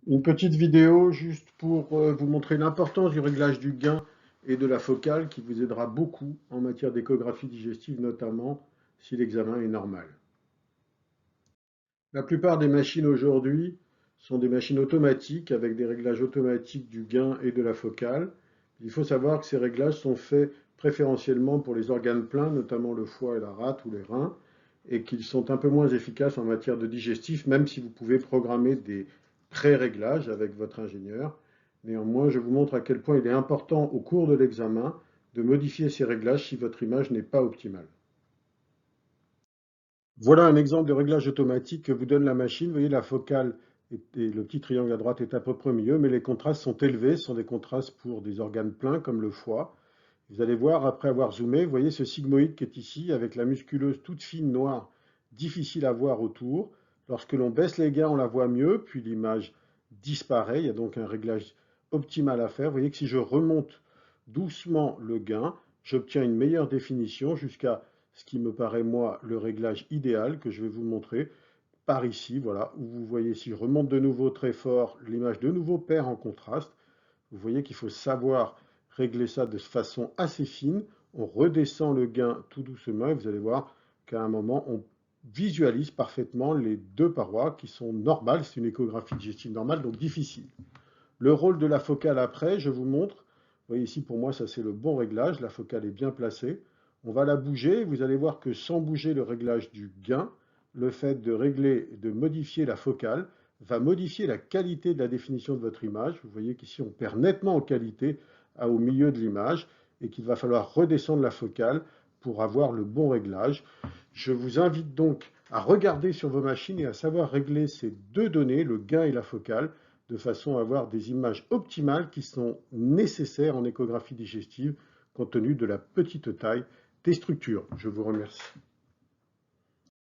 Une petite vidéo juste pour vous montrer l'importance du réglage du gain et de la focale qui vous aidera beaucoup en matière d'échographie digestive, notamment si l'examen est normal. La plupart des machines aujourd'hui sont des machines automatiques avec des réglages automatiques du gain et de la focale. Il faut savoir que ces réglages sont faits préférentiellement pour les organes pleins, notamment le foie et la rate ou les reins, et qu'ils sont un peu moins efficaces en matière de digestif, même si vous pouvez programmer des pré-réglages avec votre ingénieur. Néanmoins, je vous montre à quel point il est important au cours de l'examen de modifier ces réglages si votre image n'est pas optimale. Voilà un exemple de réglage automatique que vous donne la machine. Vous voyez, la focale et le petit triangle à droite est à peu près au milieu, mais les contrastes sont élevés. Ce sont des contrastes pour des organes pleins comme le foie. Vous allez voir, après avoir zoomé, vous voyez ce sigmoïde qui est ici, avec la musculeuse toute fine, noire, difficile à voir autour. Lorsque l'on baisse les gains, on la voit mieux, puis l'image disparaît. Il y a donc un réglage optimal à faire. Vous voyez que si je remonte doucement le gain, j'obtiens une meilleure définition jusqu'à ce qui me paraît, moi, le réglage idéal que je vais vous montrer par ici. Voilà, où vous voyez, si je remonte de nouveau très fort, l'image de nouveau perd en contraste. Vous voyez qu'il faut savoir régler ça de façon assez fine. On redescend le gain tout doucement et vous allez voir qu'à un moment, on visualise parfaitement les deux parois qui sont normales. C'est une échographie digestive normale, donc difficile. Le rôle de la focale après, je vous montre. Vous voyez ici, pour moi, ça c'est le bon réglage. La focale est bien placée. On va la bouger. Vous allez voir que sans bouger le réglage du gain, le fait de régler, de modifier la focale, va modifier la qualité de la définition de votre image. Vous voyez qu'ici, on perd nettement en qualité au milieu de l'image et qu'il va falloir redescendre la focale pour avoir le bon réglage. Je vous invite donc à regarder sur vos machines et à savoir régler ces deux données, le gain et la focale, de façon à avoir des images optimales qui sont nécessaires en échographie digestive compte tenu de la petite taille des structures. Je vous remercie.